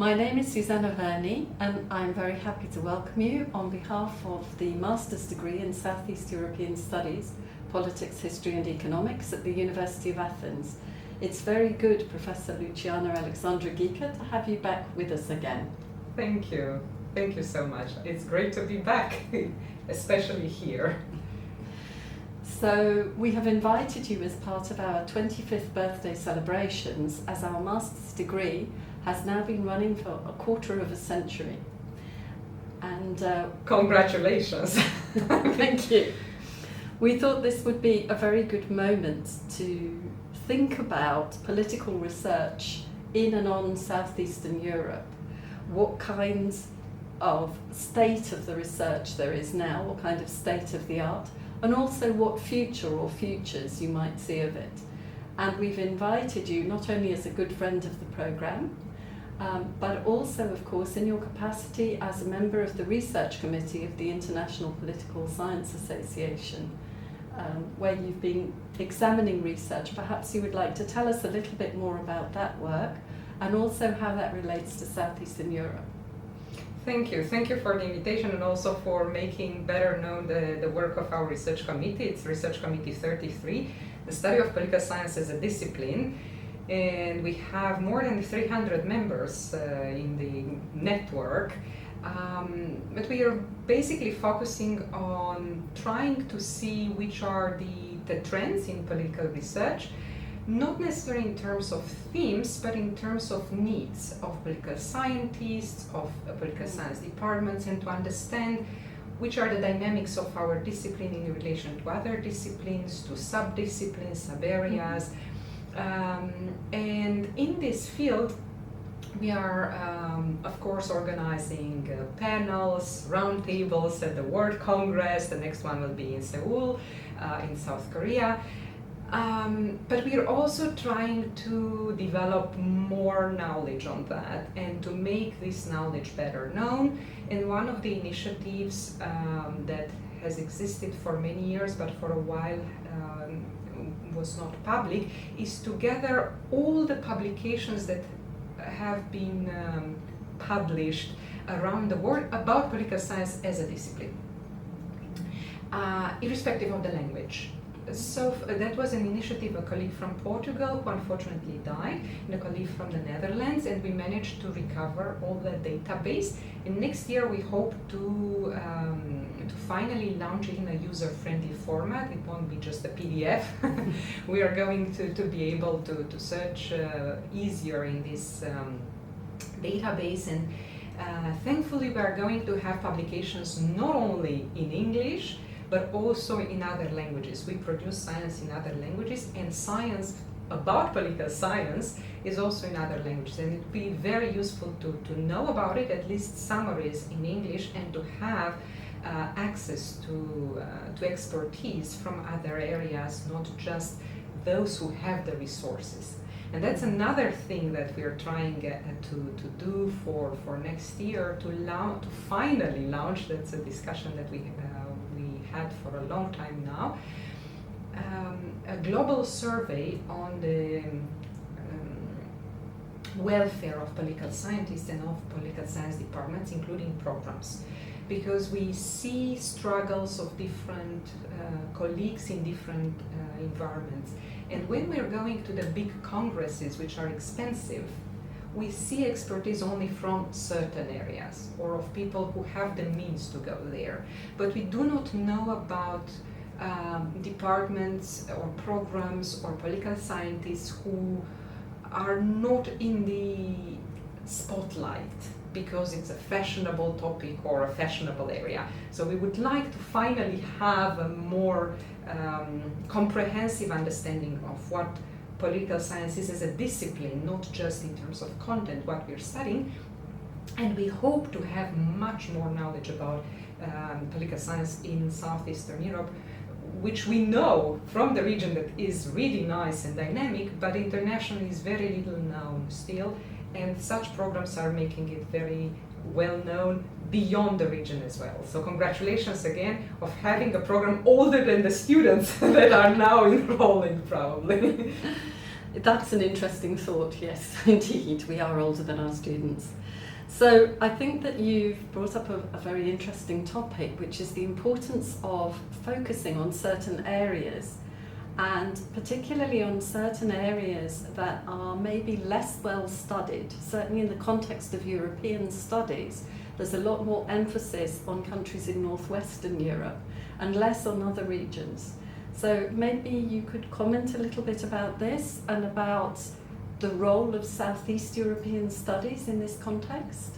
My name is Susanna Verny, and I'm very happy to welcome you on behalf of the Master's degree in Southeast European Studies, Politics, History and Economics at the University of Athens. It's very good, Professor Luciana Alexandra Ghica, to have you back with us again. Thank you. Thank you so much. It's great to be back, especially here. So we have invited you as part of our 25th birthday celebrations, as our master's degree has now been running for a quarter of a century. And congratulations. Thank you. We thought this would be a very good moment to think about political research in and on Southeastern Europe. What kinds of state of the research there is now, what kind of state of the art, and also what future or futures you might see of it. And we've invited you not only as a good friend of the programme, but also, of course, in your capacity as a member of the Research Committee of the International Political Science Association, where you've been examining research. Perhaps you would like to tell us a little bit more about that work and also how that relates to Southeastern Europe. Thank you. Thank you for the invitation and also for making better known the work of our research committee. It's Research Committee 33, the study of political science as a discipline. And we have more than 300 members in the network. But we are basically focusing on trying to see which are the trends in political research, not necessarily in terms of themes, but in terms of needs of political scientists, of political science departments, and to understand which are the dynamics of our discipline in relation to other disciplines, to sub-disciplines, sub-areas. And in this field, we are, of course, organizing panels, roundtables at the World Congress. The next one will be in Seoul, in South Korea. But we are also trying to develop more knowledge on that and to make this knowledge better known. And one of the initiatives that has existed for many years, but for a while was not public, is to gather all the publications that have been published around the world about political science as a discipline, irrespective of the language. So that was an initiative, a colleague from Portugal who unfortunately died, and a colleague from the Netherlands, and we managed to recover all the database. And next year we hope to finally launch it in a user-friendly format. It won't be just a PDF. We are going to be able to search easier in this database, and thankfully we are going to have publications not only in English, but also in other languages. We produce science in other languages, and science about political science is also in other languages. And it would be very useful to know about it, at least summaries in English, and to have access to expertise from other areas, not just those who have the resources. And that's another thing that we are trying to do for next year, to finally launch. That's a discussion that we had for a long time now, a global survey on the welfare of political scientists and of political science departments, including programs, because we see struggles of different colleagues in different environments. And when we're going to the big congresses, which are expensive, we see expertise only from certain areas or of people who have the means to go there. But we do not know about departments or programs or political scientists who are not in the spotlight because it's a fashionable topic or a fashionable area. So we would like to finally have a more comprehensive understanding of what political science is as a discipline, not just in terms of content, what we're studying. And we hope to have much more knowledge about political science in Southeastern Europe, which we know from the region that is really nice and dynamic, but internationally is very little known still. And such programs are making it very well known beyond the region as well. So congratulations again of having a program older than the students that are now enrolling probably. That's an interesting thought, yes, indeed. We are older than our students. So I think that you've brought up a very interesting topic, which is the importance of focusing on certain areas, and particularly on certain areas that are maybe less well studied. Certainly in the context of European studies, there's a lot more emphasis on countries in Northwestern Europe and less on other regions. So maybe you could comment a little bit about this and about the role of Southeast European studies in this context?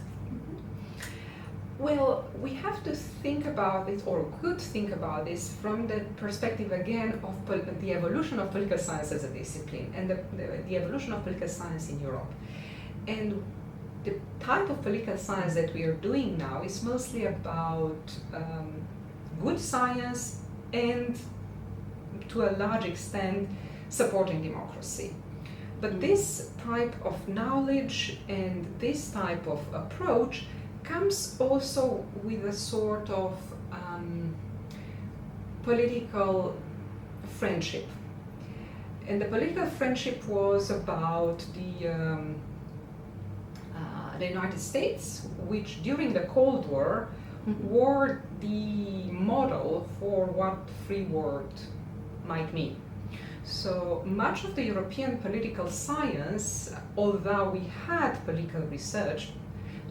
Well, we have to think about it, or could think about this, from the perspective again of the evolution of political science as a discipline and the evolution of political science in Europe. And the type of political science that we are doing now is mostly about good science and, to a large extent, supporting democracy. But this type of knowledge and this type of approach comes also with a sort of political friendship. And the political friendship was about the United States, which during the Cold War were the model for what free world might mean. So much of the European political science, although we had political research,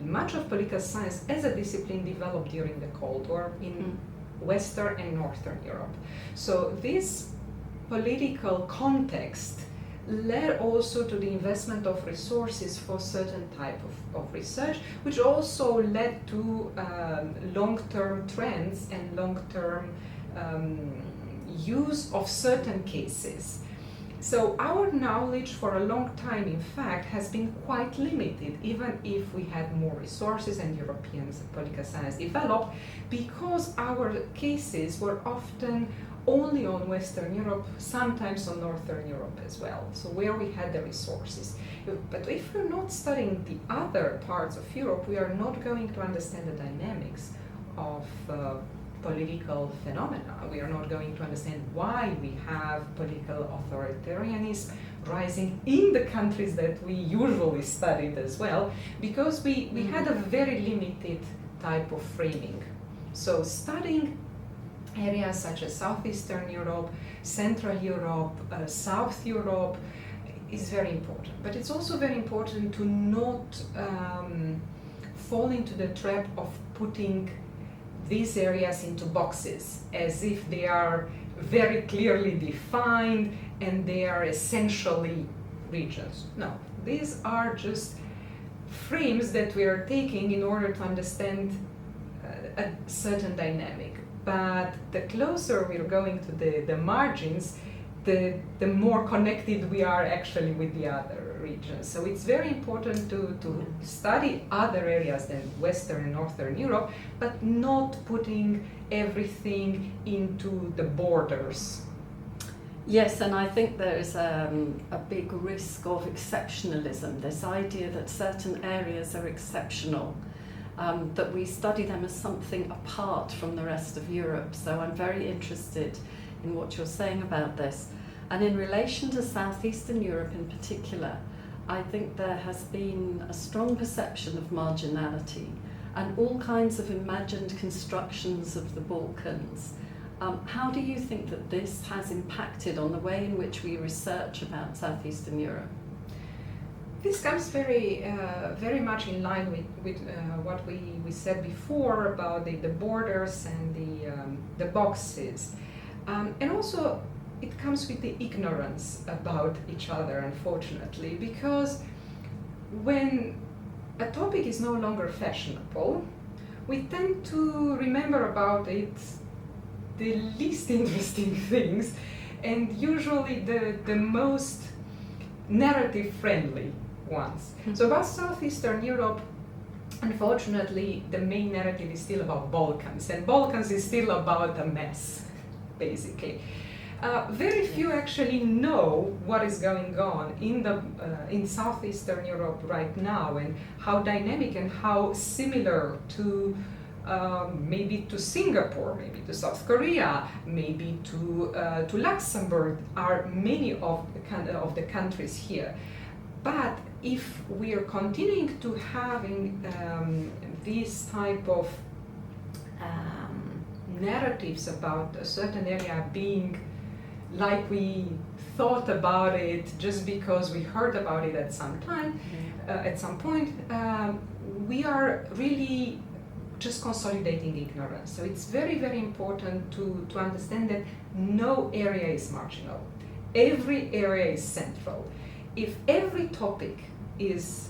much of political science as a discipline developed during the Cold War in Western and Northern Europe. So this political context led also to the investment of resources for certain type of research, which also led to long-term trends and long-term use of certain cases. So our knowledge for a long time, in fact, has been quite limited, even if we had more resources and European political science developed, because our cases were often only on Western Europe, sometimes on Northern Europe as well, so where we had the resources. But if we're not studying the other parts of Europe, we are not going to understand the dynamics of political phenomena. We are not going to understand why we have political authoritarianism rising in the countries that we usually studied as well, because we had a very limited type of framing. So studying areas such as Southeastern Europe, Central Europe, South Europe is very important. But it's also very important to not fall into the trap of putting these areas into boxes as if they are very clearly defined and they are essentially regions. No, these are just frames that we are taking in order to understand a certain dynamic. But the closer we're going to the margins, the more connected we are actually with the other regions. So it's very important to study other areas than Western and Northern Europe, but not putting everything into the borders. Yes, and I think there's a big risk of exceptionalism, this idea that certain areas are exceptional, that we study them as something apart from the rest of Europe. So I'm very interested in what you're saying about this. And in relation to Southeastern Europe in particular, I think there has been a strong perception of marginality and all kinds of imagined constructions of the Balkans. How do you think that this has impacted on the way in which we research about Southeastern Europe? This comes very much in line with what we said before about the borders and the boxes. And also it comes with the ignorance about each other, unfortunately, because when a topic is no longer fashionable, we tend to remember about it the least interesting things, and usually the most narrative-friendly ones. So about Southeastern Europe, unfortunately, the main narrative is still about Balkans, and Balkans is still about a mess, basically. Very few actually know what is going on in Southeastern Europe right now, and how dynamic and how similar to maybe to Singapore, maybe to South Korea, maybe to Luxembourg, are many of the countries here. But if we are continuing to having this type of narratives about a certain area being like we thought about it just because we heard about it at some time, at some point, we are really just consolidating ignorance. So it's very, very important to understand that no area is marginal. Every area is central. If every topic is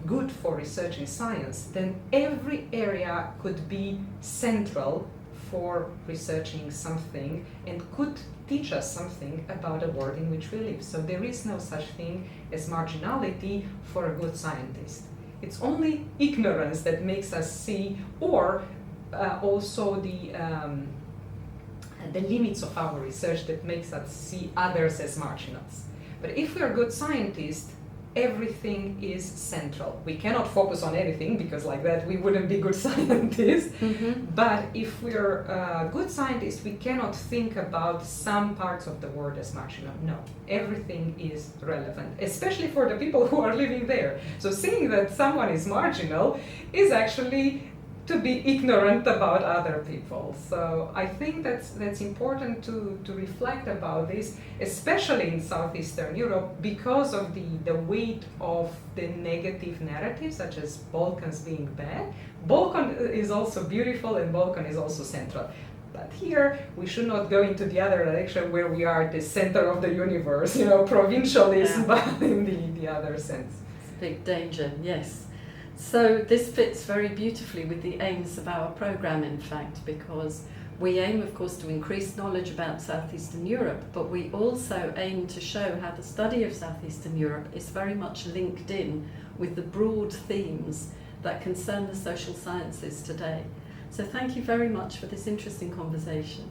good for research in science, then every area could be central for researching something and could teach us something about the world in which we live. So there is no such thing as marginality for a good scientist. It's only ignorance that makes us see, or also the limits of our research that makes us see others as marginals. But if we are good scientists, everything is central. We cannot focus on anything because like that we wouldn't be good scientists. But if we're good scientists, we cannot think about some parts of the world as marginal. No, everything is relevant, especially for the people who are living there. So saying that someone is marginal is actually to be ignorant about other people. So I think that's important to reflect about this, especially in Southeastern Europe, because of the weight of the negative narratives, such as Balkans being bad. Balkan is also beautiful and Balkan is also central. But here, we should not go into the other direction where we are the center of the universe, provincialism, but in the other sense. It's a big danger, yes. So this fits very beautifully with the aims of our programme, in fact, because we aim, of course, to increase knowledge about Southeastern Europe, but we also aim to show how the study of Southeastern Europe is very much linked in with the broad themes that concern the social sciences today. So thank you very much for this interesting conversation,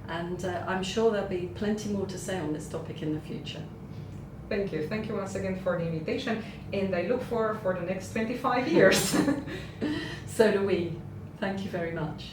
and I'm sure there'll be plenty more to say on this topic in the future. Thank you. Thank you once again for the invitation, and I look forward for the next 25 years. So do we. Thank you very much.